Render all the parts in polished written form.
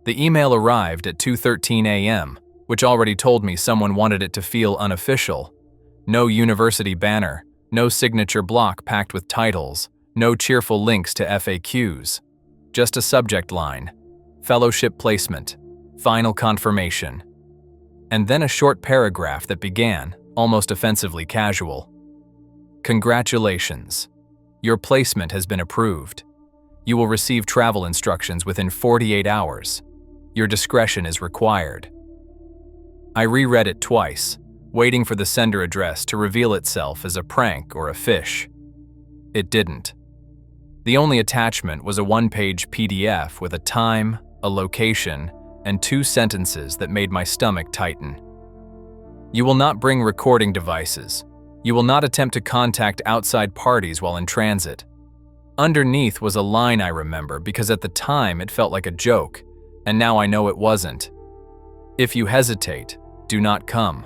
The email arrived at 2:13 a.m., which already told me someone wanted it to feel unofficial. No university banner, no signature block packed with titles, no cheerful links to FAQs. Just a subject line: fellowship placement, final confirmation. And then a short paragraph that began, almost offensively casual. Congratulations. Your placement has been approved. You will receive travel instructions within 48 hours. Your discretion is required. I reread it twice, waiting for the sender address to reveal itself as a prank or a fish. It didn't. The only attachment was a one-page PDF with a time, a location, and 2 sentences that made my stomach tighten. You will not bring recording devices. You will not attempt to contact outside parties while in transit. Underneath was a line I remember because at the time it felt like a joke, and now I know it wasn't. If you hesitate, do not come.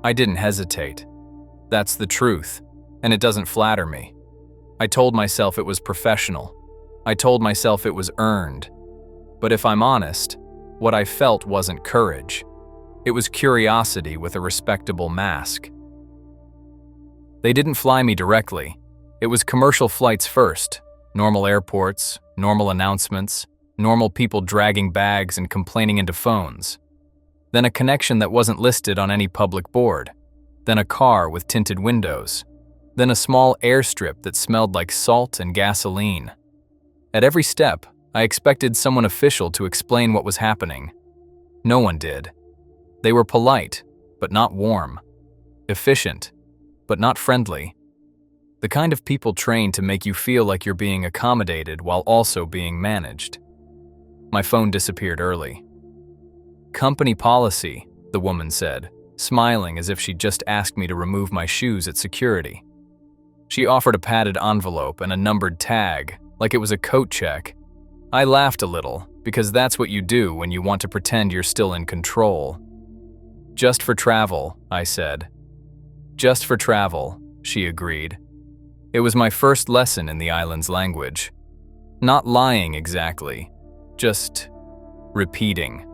I didn't hesitate. That's the truth, and it doesn't flatter me. I told myself it was professional. I told myself it was earned. But if I'm honest, what I felt wasn't courage. It was curiosity with a respectable mask. They didn't fly me directly. It was commercial flights first, normal airports, normal announcements, normal people dragging bags and complaining into phones. Then a connection that wasn't listed on any public board. Then a car with tinted windows. Then a small airstrip that smelled like salt and gasoline. At every step, I expected someone official to explain what was happening. No one did. They were polite, but not warm. Efficient, but not friendly. The kind of people trained to make you feel like you're being accommodated while also being managed. My phone disappeared early. Company policy, the woman said, smiling as if she'd just asked me to remove my shoes at security. She offered a padded envelope and a numbered tag, like it was a coat check. I laughed a little, because that's what you do when you want to pretend you're still in control. Just for travel, I said. Just for travel, she agreed. It was my first lesson in the island's language. Not lying exactly, just repeating.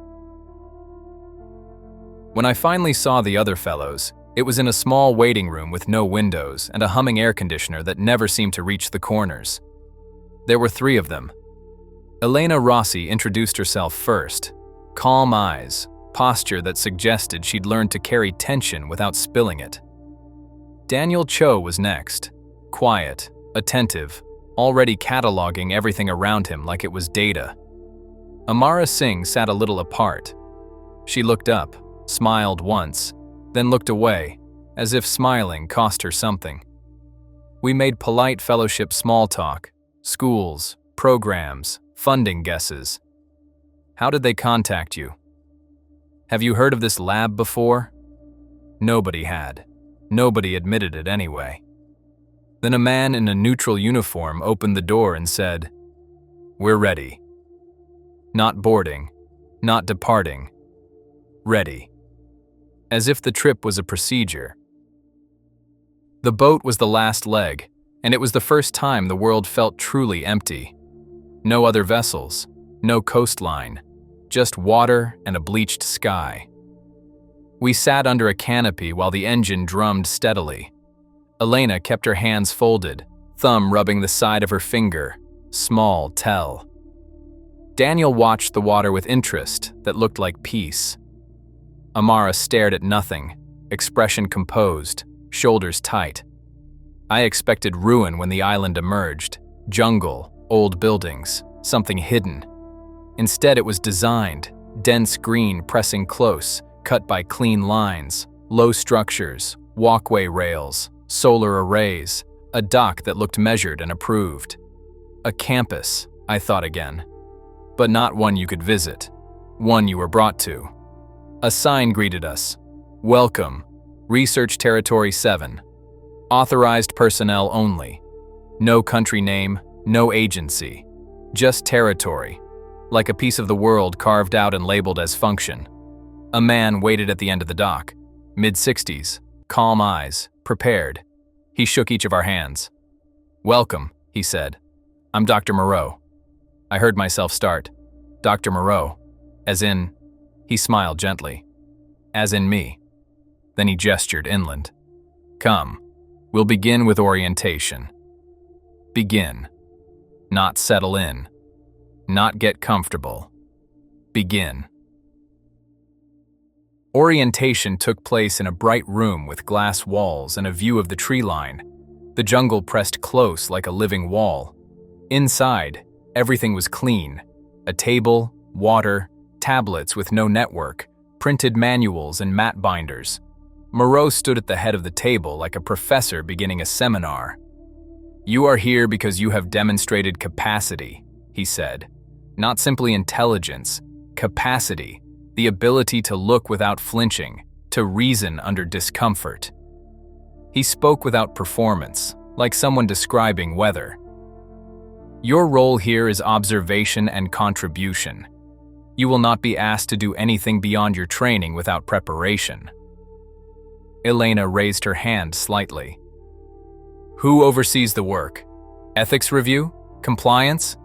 When I finally saw the other fellows, it was in a small waiting room with no windows and a humming air conditioner that never seemed to reach the corners. There were 3 of them. Elena Rossi introduced herself first. Calm eyes, posture that suggested she'd learned to carry tension without spilling it. Daniel Cho was next. Quiet, attentive, already cataloging everything around him like it was data. Amara Singh sat a little apart. She looked up, smiled once, then looked away, as if smiling cost her something. We made polite fellowship small talk, schools, programs, funding guesses. How did they contact you? Have you heard of this lab before? Nobody had. Nobody admitted it anyway. Then a man in a neutral uniform opened the door and said, "We're ready." Not boarding, not departing. Ready. As if the trip was a procedure. The boat was the last leg, and it was the first time the world felt truly empty. No other vessels, no coastline, just water and a bleached sky. We sat under a canopy while the engine drummed steadily. Elena kept her hands folded, thumb rubbing the side of her finger, small tell. Daniel watched the water with interest that looked like peace. Amara stared at nothing, expression composed, shoulders tight. I expected ruin when the island emerged, jungle, old buildings, something hidden. Instead, it was designed, dense green pressing close, cut by clean lines, low structures, walkway rails, solar arrays, a dock that looked measured and approved. A campus, I thought again. But not one you could visit, one you were brought to. A sign greeted us. Welcome, Research Territory 7. Authorized personnel only. No country name, no agency. Just territory, like a piece of the world carved out and labeled as function. A man waited at the end of the dock, mid-60s, calm eyes, prepared. He shook each of our hands. "Welcome," he said. "I'm Dr. Moreau." I heard myself start. "Dr. Moreau, As in, he smiled gently. As in me. Then he gestured inland. Come, we'll begin with orientation. Begin. Not settle in. Not get comfortable. Begin. Orientation took place in a bright room with glass walls and a view of the tree line. The jungle pressed close like a living wall. Inside, everything was clean. A table, water, tablets with no network, printed manuals and mat binders. Moreau stood at the head of the table like a professor beginning a seminar. You are here because you have demonstrated capacity, he said. Not simply intelligence, capacity, the ability to look without flinching, to reason under discomfort. He spoke without performance, like someone describing weather. Your role here is observation and contribution. You will not be asked to do anything beyond your training without preparation. Elena raised her hand slightly. Who oversees the work? Ethics review? Compliance?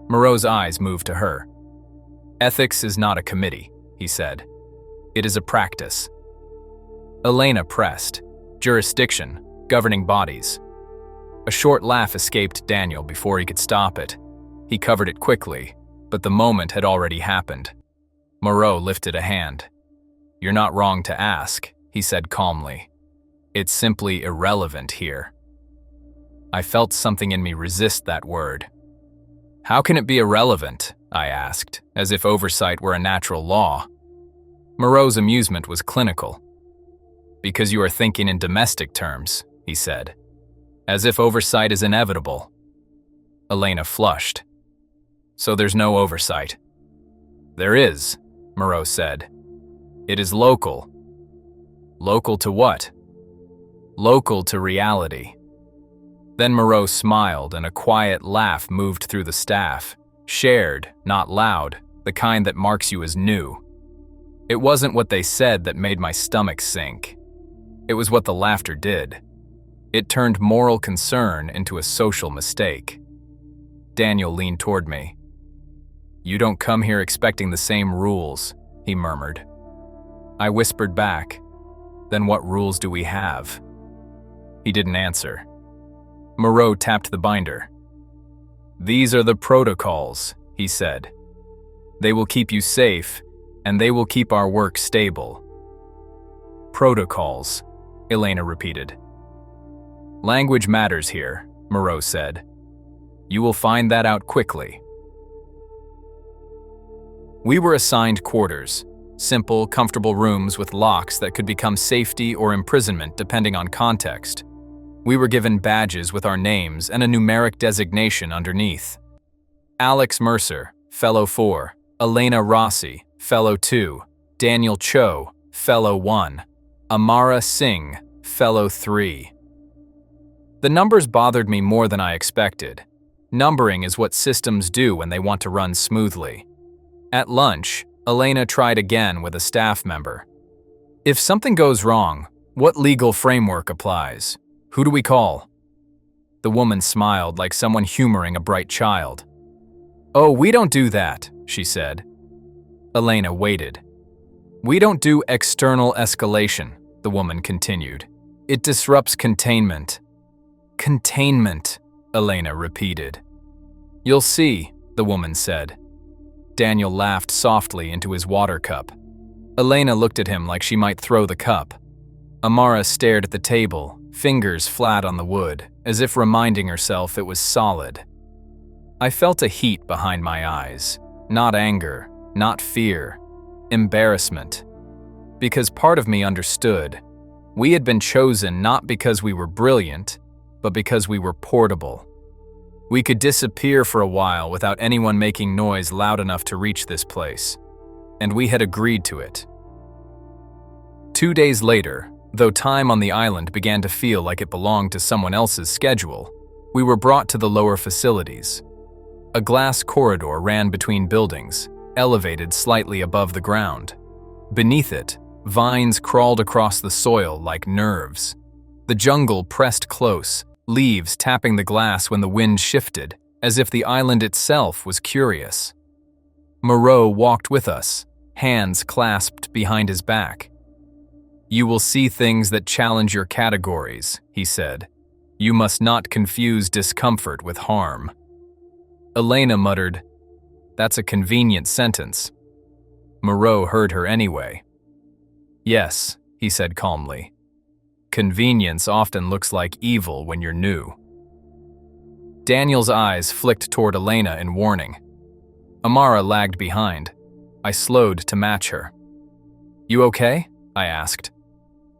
Moreau's eyes moved to her. Ethics is not a committee, he said. It is a practice. Elena pressed. Jurisdiction, governing bodies. A short laugh escaped Daniel before he could stop it. He covered it quickly, but the moment had already happened. Moreau lifted a hand. You're not wrong to ask, he said calmly. It's simply irrelevant here. I felt something in me resist that word. How can it be irrelevant? I asked, as if oversight were a natural law. Moreau's amusement was clinical. Because you are thinking in domestic terms, he said. As if oversight is inevitable. Elena flushed. So there's no oversight. There is, Moreau said. It is local. Local to what? Local to reality. Then Moreau smiled and a quiet laugh moved through the staff, shared, not loud, the kind that marks you as new. It wasn't what they said that made my stomach sink. It was what the laughter did. It turned moral concern into a social mistake. Daniel leaned toward me. You don't come here expecting the same rules, he murmured. I whispered back, then what rules do we have? He didn't answer. Moreau tapped the binder. These are the protocols, he said. They will keep you safe, and they will keep our work stable. Protocols, Elena repeated. Language matters here, Moreau said. You will find that out quickly. We were assigned quarters, simple, comfortable rooms with locks that could become safety or imprisonment depending on context. We were given badges with our names and a numeric designation underneath. Alex Mercer, Fellow 4, Elena Rossi, Fellow 2, Daniel Cho, Fellow 1, Amara Singh, Fellow 3. The numbers bothered me more than I expected. Numbering is what systems do when they want to run smoothly. At lunch, Elena tried again with a staff member. If something goes wrong, what legal framework applies? Who do we call? The woman smiled like someone humoring a bright child. Oh, we don't do that, she said. Elena waited. We don't do external escalation, the woman continued. It disrupts containment. Containment, Elena repeated. You'll see, the woman said. Daniel laughed softly into his water cup. Elena looked at him like she might throw the cup. Amara stared at the table, fingers flat on the wood, as if reminding herself it was solid. I felt a heat behind my eyes, not anger, not fear, embarrassment. Because part of me understood. We had been chosen not because we were brilliant, but because we were portable. We could disappear for a while without anyone making noise loud enough to reach this place, and we had agreed to it. 2 days later, though time on the island began to feel like it belonged to someone else's schedule, we were brought to the lower facilities. A glass corridor ran between buildings, elevated slightly above the ground. Beneath it, vines crawled across the soil like nerves. The jungle pressed close, leaves tapping the glass when the wind shifted, as if the island itself was curious. Moreau walked with us, hands clasped behind his back. "You will see things that challenge your categories," he said. "You must not confuse discomfort with harm." Elena muttered, "That's a convenient sentence." Moreau heard her anyway. "Yes," he said calmly. "Convenience often looks like evil when you're new." Daniel's eyes flicked toward Elena in warning. Amara lagged behind. I slowed to match her. "You okay?" I asked.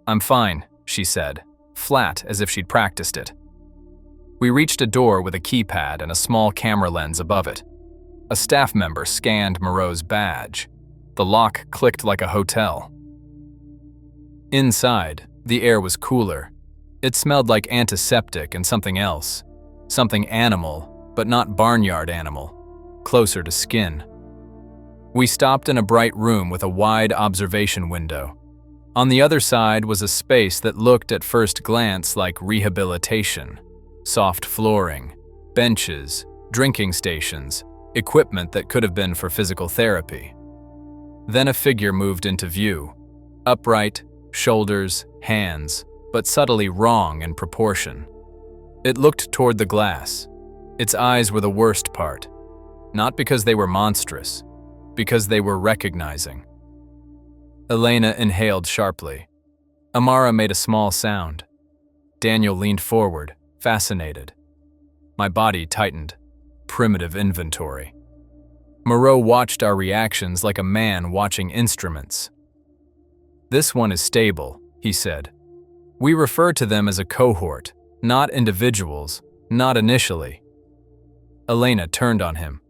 "I'm fine," she said, flat as if she'd practiced it. We reached a door with a keypad and a small camera lens above it. A staff member scanned Moreau's badge. The lock clicked like a hotel. Inside, the air was cooler. It smelled like antiseptic and something else. Something animal, but not barnyard animal. Closer to skin. We stopped in a bright room with a wide observation window. On the other side was a space that looked at first glance like rehabilitation. Soft flooring, benches, drinking stations, equipment that could have been for physical therapy. Then a figure moved into view. Upright, shoulders, hands, but subtly wrong in proportion. It looked toward the glass. Its eyes were the worst part. Not because they were monstrous, because they were recognizing. Elena inhaled sharply. Amara made a small sound. Daniel leaned forward, fascinated. My body tightened. Primitive inventory. Moreau watched our reactions like a man watching instruments. "This one is stable," he said. "We refer to them as a cohort, not individuals, not initially." Elena turned on him.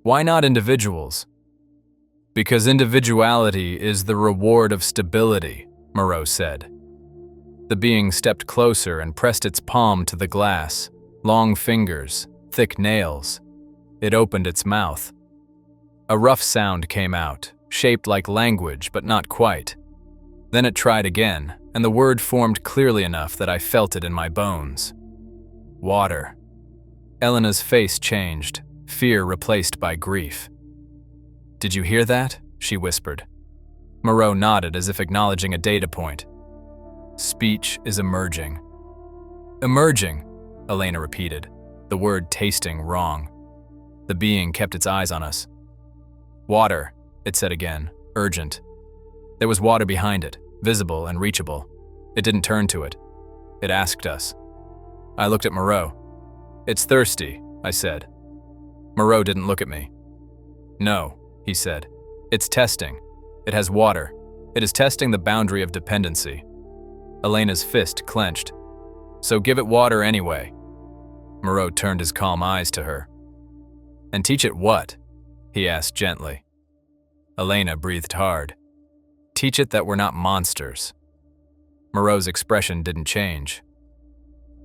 "Why not individuals?" "Because individuality is the reward of stability," Moreau said. The being stepped closer and pressed its palm to the glass, long fingers, thick nails. It opened its mouth. A rough sound came out, shaped like language but not quite. Then it tried again, and the word formed clearly enough that I felt it in my bones. Water. Elena's face changed, fear replaced by grief. "Did you hear that?" she whispered. Moreau nodded as if acknowledging a data point. "Speech is emerging." "Emerging," Elena repeated, the word tasting wrong. The being kept its eyes on us. "Water," it said again, urgent. There was water behind it, visible and reachable. It didn't turn to it. It asked us. I looked at Moreau. "It's thirsty," I said. Moreau didn't look at me. "No," he said. "It's testing. It has water. It is testing the boundary of dependency." Elena's fist clenched. "So give it water anyway." Moreau turned his calm eyes to her. "And teach it what?" he asked gently. Elena breathed hard. "Teach it that we're not monsters." Moreau's expression didn't change.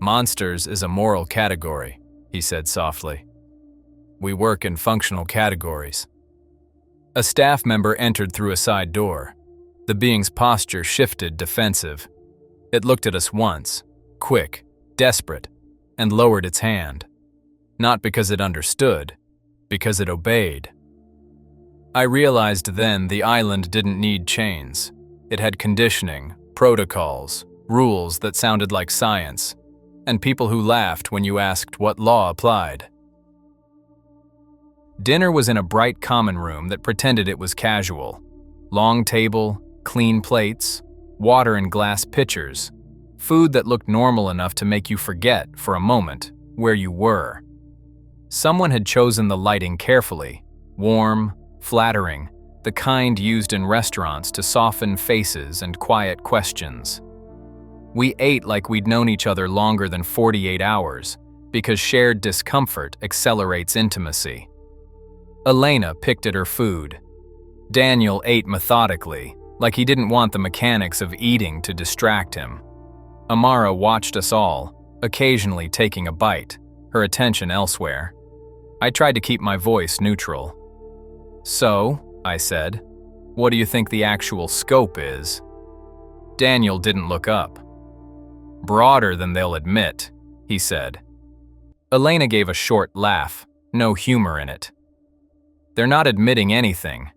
"Monsters is a moral category," he said softly. "We work in functional categories." A staff member entered through a side door. The being's posture shifted defensive. It looked at us once, quick, desperate, and lowered its hand. Not because it understood, because it obeyed. I realized then the island didn't need chains. It had conditioning, protocols, rules that sounded like science, and people who laughed when you asked what law applied. Dinner was in a bright common room that pretended it was casual. Long table, clean plates, water in glass pitchers, food that looked normal enough to make you forget, for a moment, where you were. Someone had chosen the lighting carefully, warm, flattering, the kind used in restaurants to soften faces and quiet questions. We ate like we'd known each other longer than 48 hours, because shared discomfort accelerates intimacy. Elena picked at her food. Daniel ate methodically, like he didn't want the mechanics of eating to distract him. Amara watched us all, occasionally taking a bite, her attention elsewhere. I tried to keep my voice neutral. "So," I said, "what do you think the actual scope is?" Daniel didn't look up. "Broader than they'll admit," he said. Elena gave a short laugh, no humor in it. They're not admitting anything.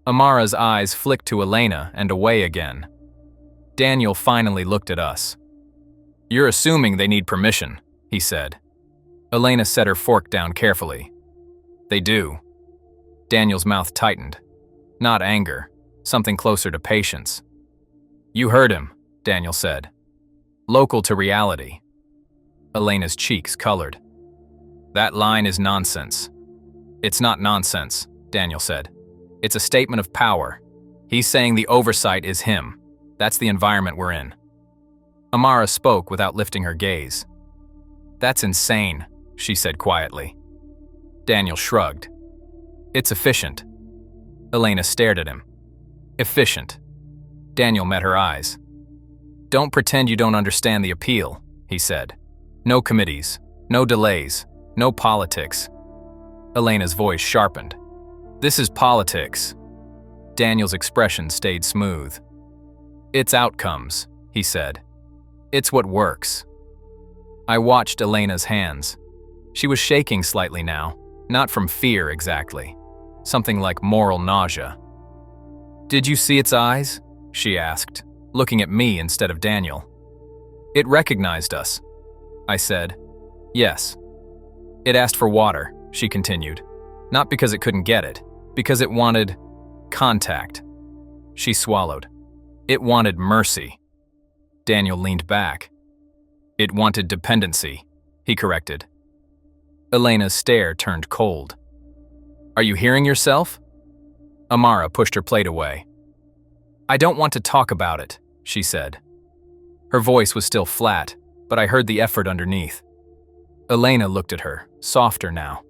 Amara's eyes flicked to Elena and away again. Daniel finally looked at us. "You're assuming they need permission," he said. Elena set her fork down carefully. "They do." Daniel's mouth tightened. Not anger, something closer to patience. "You heard him," Daniel said. "Local to reality." Elena's cheeks colored. "That line is nonsense." "It's not nonsense," Daniel said. "It's a statement of power. He's saying the oversight is him. That's the environment we're in." Amara spoke without lifting her gaze. "That's insane," she said quietly. Daniel shrugged. "It's efficient." Elena stared at him. "Efficient." Daniel met her eyes. "Don't pretend you don't understand the appeal," he said. "No committees, no delays, no politics." Elena's voice sharpened. "This is politics." Daniel's expression stayed smooth. "It's outcomes," he said. "It's what works." I watched Elena's hands. She was shaking slightly now, not from fear exactly. Something like moral nausea. "Did you see its eyes?" she asked, looking at me instead of Daniel. "It recognized us," I said. "Yes." "It asked for water," she continued. "Not because it couldn't get it, because it wanted contact." She swallowed. "It wanted mercy." Daniel leaned back. "It wanted dependency," he corrected. Elena's stare turned cold. "Are you hearing yourself?" Amara pushed her plate away. "I don't want to talk about it," she said. Her voice was still flat, but I heard the effort underneath. Elena looked at her, softer now.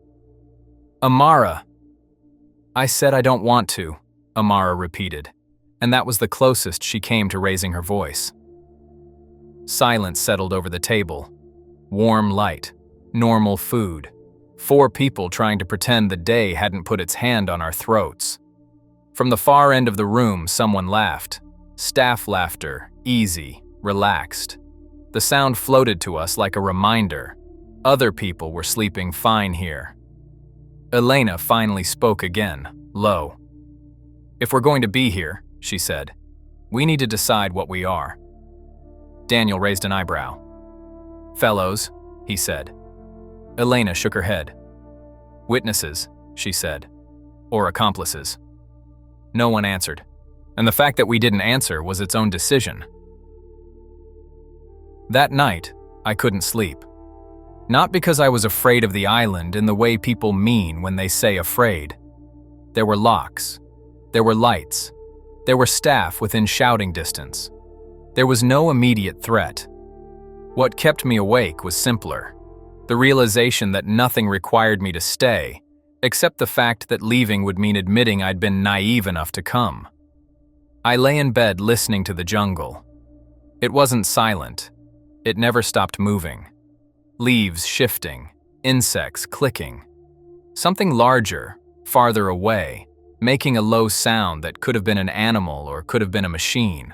"Amara!" "I said I don't want to," Amara repeated, and that was the closest she came to raising her voice. Silence settled over the table. Warm light, normal food, 4 people trying to pretend the day hadn't put its hand on our throats. From the far end of the room, someone laughed. Staff laughter, easy, relaxed. The sound floated to us like a reminder. Other people were sleeping fine here. Elena finally spoke again, low. "If we're going to be here," she said, "we need to decide what we are." Daniel raised an eyebrow. "Fellows," he said. Elena shook her head. "Witnesses," she said, "or accomplices." No one answered, and the fact that we didn't answer was its own decision. That night, I couldn't sleep. Not because I was afraid of the island in the way people mean when they say afraid. There were locks. There were lights. There were staff within shouting distance. There was no immediate threat. What kept me awake was simpler. The realization that nothing required me to stay, except the fact that leaving would mean admitting I'd been naive enough to come. I lay in bed listening to the jungle. It wasn't silent. It never stopped moving. Leaves shifting, insects clicking. Something larger, farther away, making a low sound that could have been an animal or could have been a machine.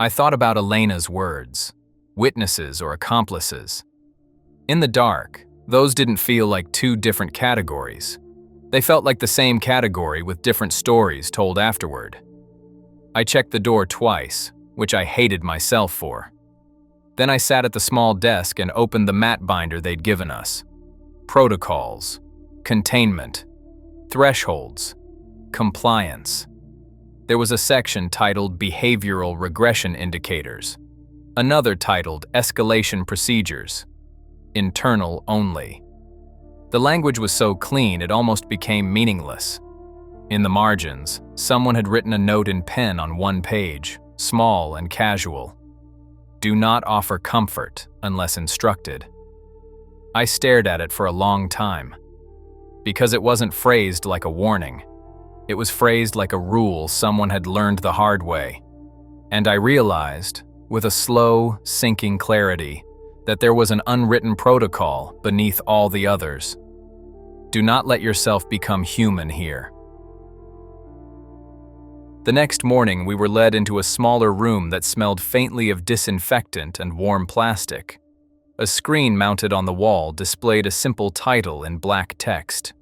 I thought about Elena's words, witnesses or accomplices. In the dark, those didn't feel like 2 different categories. They felt like the same category with different stories told afterward. I checked the door twice, which I hated myself for. Then I sat at the small desk and opened the mat binder they'd given us. Protocols, containment, thresholds, compliance. There was a section titled Behavioral Regression Indicators, another titled Escalation Procedures, internal only. The language was so clean it almost became meaningless. In the margins, someone had written a note in pen on one page, small and casual. Do not offer comfort unless instructed. I stared at it for a long time. Because it wasn't phrased like a warning. It was phrased like a rule someone had learned the hard way. And I realized, with a slow, sinking clarity, that there was an unwritten protocol beneath all the others. Do not let yourself become human here. The next morning, we were led into a smaller room that smelled faintly of disinfectant and warm plastic. A screen mounted on the wall displayed a simple title in black text.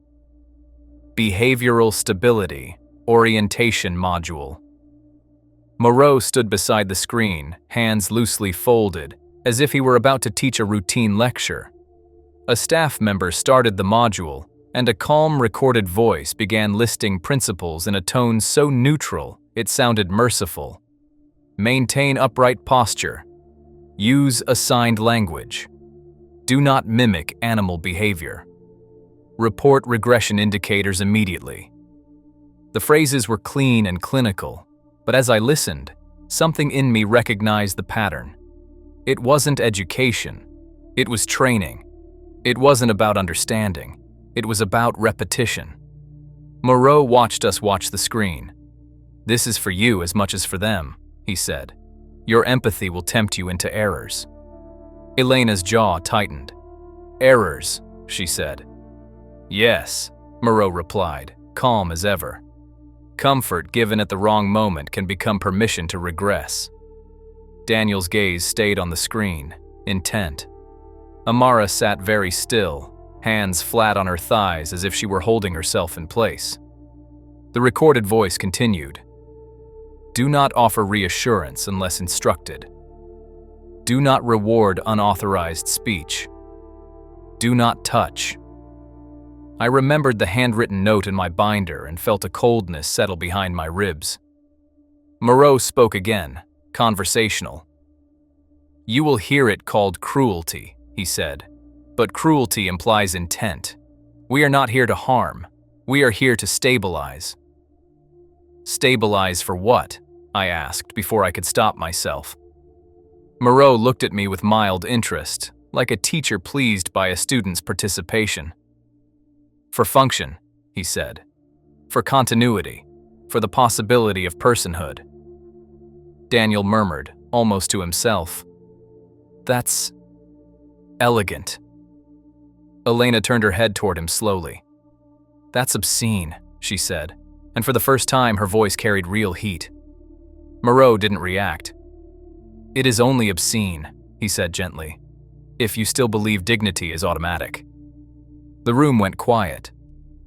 Behavioral Stability, Orientation Module. Moreau stood beside the screen, hands loosely folded, as if he were about to teach a routine lecture. A staff member started the module, and a calm recorded voice began listing principles in a tone so neutral it sounded merciful. Maintain upright posture. Use assigned language. Do not mimic animal behavior. Report regression indicators immediately. The phrases were clean and clinical, but as I listened, something in me recognized the pattern. It wasn't education. It was training. It wasn't about understanding. It was about repetition. Moreau watched us watch the screen. "This is for you as much as for them," he said. "Your empathy will tempt you into errors." Elena's jaw tightened. "Errors," she said. "Yes," Moreau replied, calm as ever. "Comfort given at the wrong moment can become permission to regress." Daniel's gaze stayed on the screen, intent. Amara sat very still, hands flat on her thighs as if she were holding herself in place. The recorded voice continued. "Do not offer reassurance unless instructed. Do not reward unauthorized speech. Do not touch." I remembered the handwritten note in my binder and felt a coldness settle behind my ribs. Moreau spoke again, conversational. "You will hear it called cruelty," he said, "but cruelty implies intent. We are not here to harm. We are here to stabilize." "Stabilize for what?" I asked before I could stop myself. Moreau looked at me with mild interest, like a teacher pleased by a student's participation. "For function," he said. "For continuity. For the possibility of personhood." Daniel murmured, almost to himself, "That's elegant." Elena turned her head toward him slowly. "That's obscene," she said, and for the first time her voice carried real heat. Moreau didn't react. "It is only obscene," he said gently, "if you still believe dignity is automatic." The room went quiet.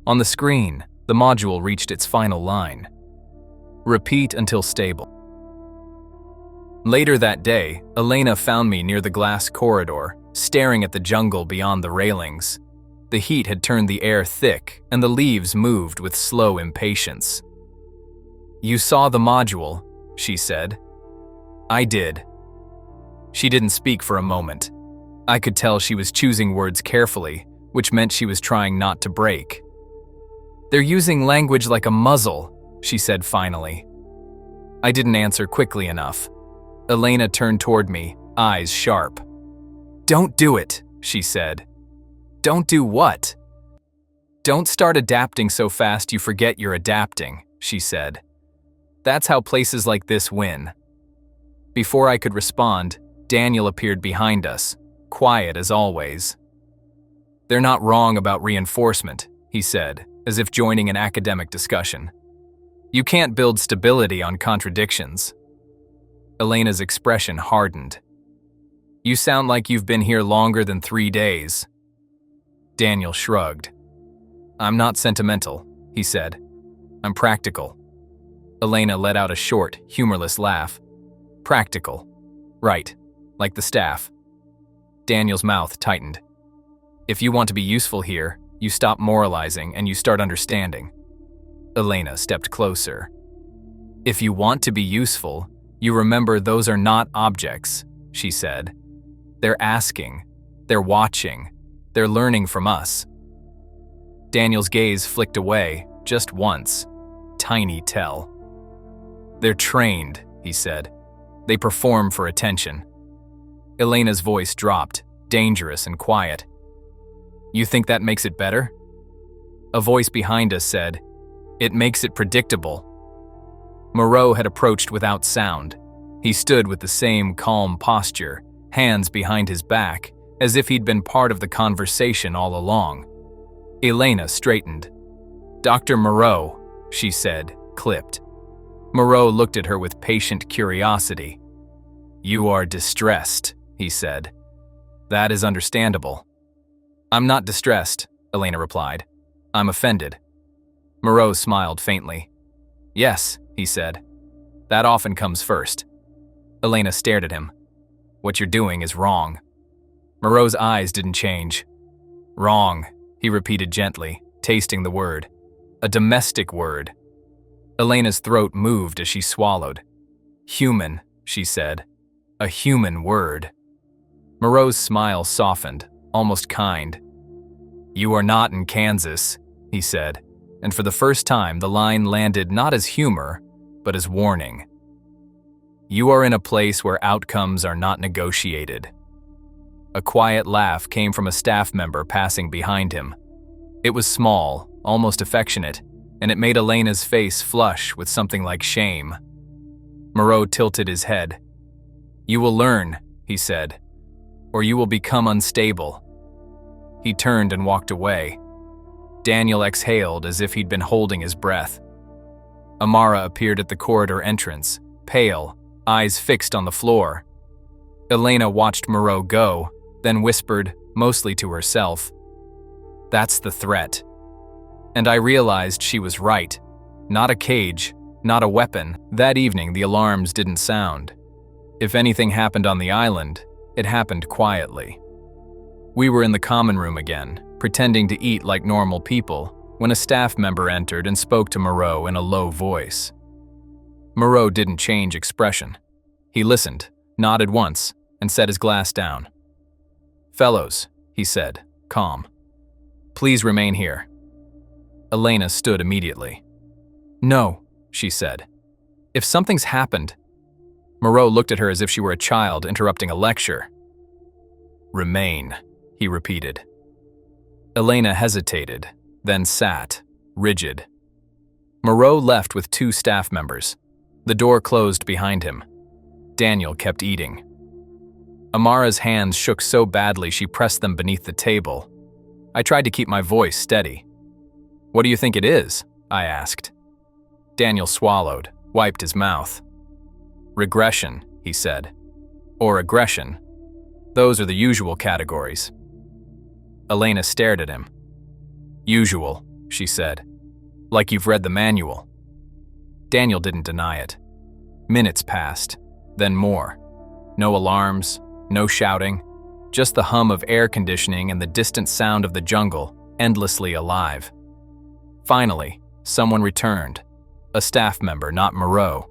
On the screen, the module reached its final line. Repeat until stable. Later that day, Elena found me near the glass corridor, staring at the jungle beyond the railings. The heat had turned the air thick, and the leaves moved with slow impatience. "You saw the module," she said. "I did." She didn't speak for a moment. I could tell she was choosing words carefully, which meant she was trying not to break. "They're using language like a muzzle," she said finally. I didn't answer quickly enough. Elena turned toward me, eyes sharp. "Don't do it," she said. "Don't do what?" "Don't start adapting so fast you forget you're adapting," she said. "That's how places like this win." Before I could respond, Daniel appeared behind us, quiet as always. "They're not wrong about reinforcement," he said, as if joining an academic discussion. "You can't build stability on contradictions." Elena's expression hardened. "You sound like you've been here longer than 3 days." Daniel shrugged. "I'm not sentimental," he said. "I'm practical." Elena let out a short, humorless laugh. "Practical. Right, like the staff." Daniel's mouth tightened. "If you want to be useful here, you stop moralizing and you start understanding." Elena stepped closer. "If you want to be useful, you remember those are not objects," she said. "They're asking, they're watching, they're learning from us." Daniel's gaze flicked away, just once. Tiny tell. "They're trained," he said. "They perform for attention." Elena's voice dropped, dangerous and quiet. "You think that makes it better?" A voice behind us said, "It makes it predictable." Moreau had approached without sound. He stood with the same calm posture, hands behind his back, as if he'd been part of the conversation all along. Elena straightened. "Dr. Moreau," she said, clipped. Moreau looked at her with patient curiosity. "You are distressed," he said. "That is understandable." "I'm not distressed," Elena replied. "I'm offended." Moreau smiled faintly. Yes, he said. That often comes first. Elena stared at him. What you're doing is wrong. Moreau's eyes didn't change. Wrong, he repeated gently, tasting the word. A domestic word. Elena's throat moved as she swallowed. Human, she said. A human word. Moreau's smile softened, almost kind. You are not in Kansas, he said, and for the first time the line landed not as humor, but as warning. You are in a place where outcomes are not negotiated. A quiet laugh came from a staff member passing behind him. It was small, almost affectionate, and it made Elena's face flush with something like shame. Moreau tilted his head. You will learn, he said, or you will become unstable. He turned and walked away. Daniel exhaled as if he'd been holding his breath. Amara appeared at the corridor entrance, pale, eyes fixed on the floor. Elena watched Moreau go, then whispered, mostly to herself, That's the threat. And I realized she was right. Not a cage, not a weapon. That evening the alarms didn't sound. If anything happened on the island, it happened quietly. We were in the common room again, pretending to eat like normal people, when a staff member entered and spoke to Moreau in a low voice. Moreau didn't change expression. He listened, nodded once, and set his glass down. Fellows, he said, calm. Please remain here. Elena stood immediately. No, she said. If something's happened. Moreau looked at her as if she were a child interrupting a lecture. Remain, he repeated. Elena hesitated, then sat, rigid. Moreau left with 2 staff members. The door closed behind him. Daniel kept eating. Amara's hands shook so badly she pressed them beneath the table. I tried to keep my voice steady. What do you think it is? I asked. Daniel swallowed, wiped his mouth. Regression, he said. Or aggression. Those are the usual categories. Elena stared at him. Usual, she said. Like you've read the manual. Daniel didn't deny it. Minutes passed, then more. No alarms, no shouting, just the hum of air conditioning and the distant sound of the jungle, endlessly alive. Finally, someone returned. A staff member, not Moreau.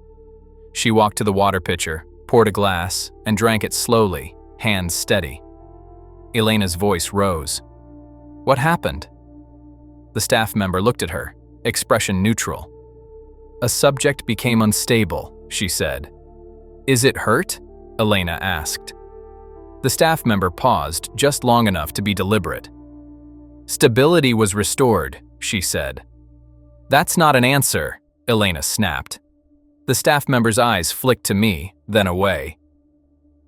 She walked to the water pitcher, poured a glass, and drank it slowly, hands steady. Elena's voice rose. What happened? The staff member looked at her, expression neutral. A subject became unstable, she said. Is it hurt? Elena asked. The staff member paused just long enough to be deliberate. Stability was restored, she said. That's not an answer, Elena snapped. The staff member's eyes flicked to me, then away.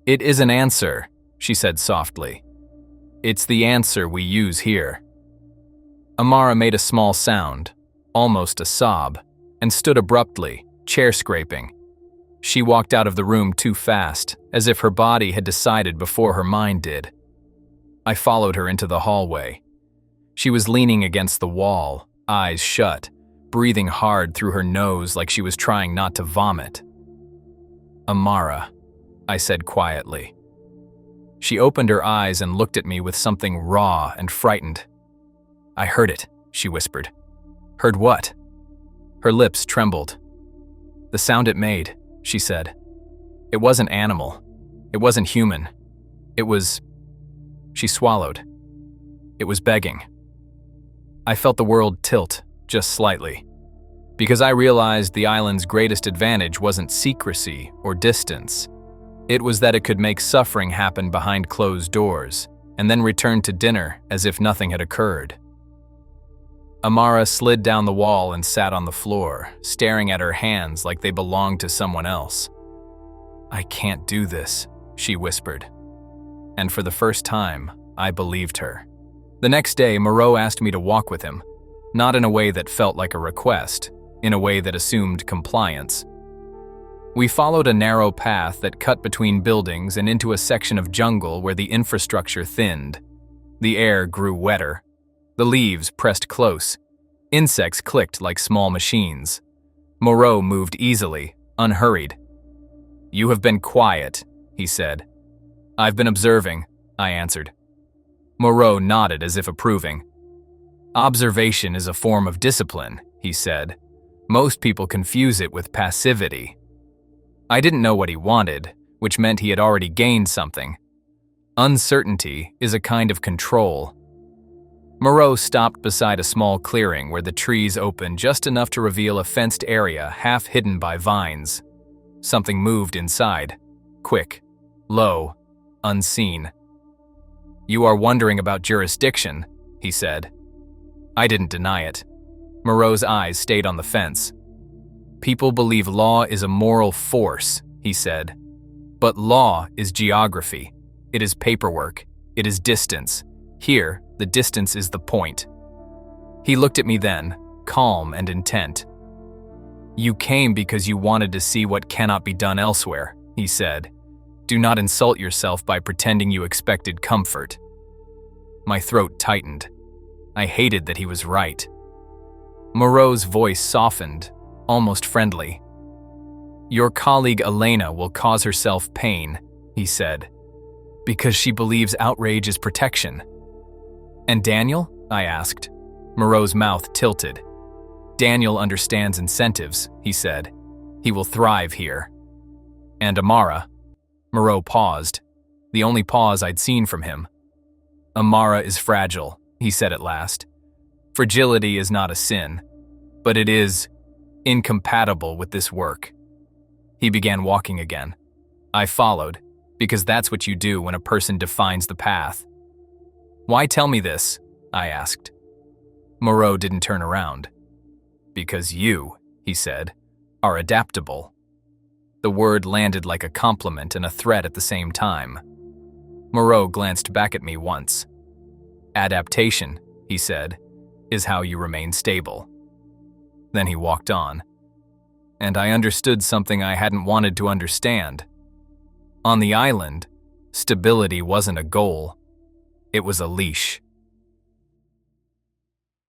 It is an answer, she said softly. It's the answer we use here. Amara made a small sound, almost a sob, and stood abruptly, chair scraping. She walked out of the room too fast, as if her body had decided before her mind did. I followed her into the hallway. She was leaning against the wall, eyes shut, breathing hard through her nose like she was trying not to vomit. Amara, I said quietly. She opened her eyes and looked at me with something raw and frightened. I heard it, she whispered. Heard what? Her lips trembled. The sound it made, she said. It wasn't animal. It wasn't human. It was... She swallowed. It was begging. I felt the world tilt, just slightly. Because I realized the island's greatest advantage wasn't secrecy or distance. It was that it could make suffering happen behind closed doors, and then return to dinner as if nothing had occurred. Amara slid down the wall and sat on the floor, staring at her hands like they belonged to someone else. I can't do this, she whispered. And for the first time, I believed her. The next day, Moreau asked me to walk with him, not in a way that felt like a request, in a way that assumed compliance. We followed a narrow path that cut between buildings and into a section of jungle where the infrastructure thinned. The air grew wetter. The leaves pressed close. Insects clicked like small machines. Moreau moved easily, unhurried. "You have been quiet," he said. "I've been observing," I answered. Moreau nodded as if approving. "Observation is a form of discipline," he said. "Most people confuse it with passivity." I didn't know what he wanted, which meant he had already gained something. Uncertainty is a kind of control. Moreau stopped beside a small clearing where the trees opened just enough to reveal a fenced area half hidden by vines. Something moved inside, quick, low, unseen. "You are wondering about jurisdiction," he said. I didn't deny it. Moreau's eyes stayed on the fence. "People believe law is a moral force," he said. "But law is geography. It is paperwork. It is distance. Here, the distance is the point." He looked at me then, calm and intent. "You came because you wanted to see what cannot be done elsewhere," he said. "Do not insult yourself by pretending you expected comfort." My throat tightened. I hated that he was right. Moreau's voice softened, almost friendly. "Your colleague Elena will cause herself pain," he said, "because she believes outrage is protection." "And Daniel?" I asked. Moreau's mouth tilted. "Daniel understands incentives," he said. "He will thrive here." "And Amara?" Moreau paused, the only pause I'd seen from him. "Amara is fragile," he said at last. "Fragility is not a sin, but it is incompatible with this work." He began walking again. I followed, because that's what you do when a person defines the path. "Why tell me this?" I asked. Moreau didn't turn around. "Because you," he said, "are adaptable." The word landed like a compliment and a threat at the same time. Moreau glanced back at me once. "Adaptation," he said, "is how you remain stable." Then he walked on. And I understood something I hadn't wanted to understand. On the island, stability wasn't a goal. It was a leash.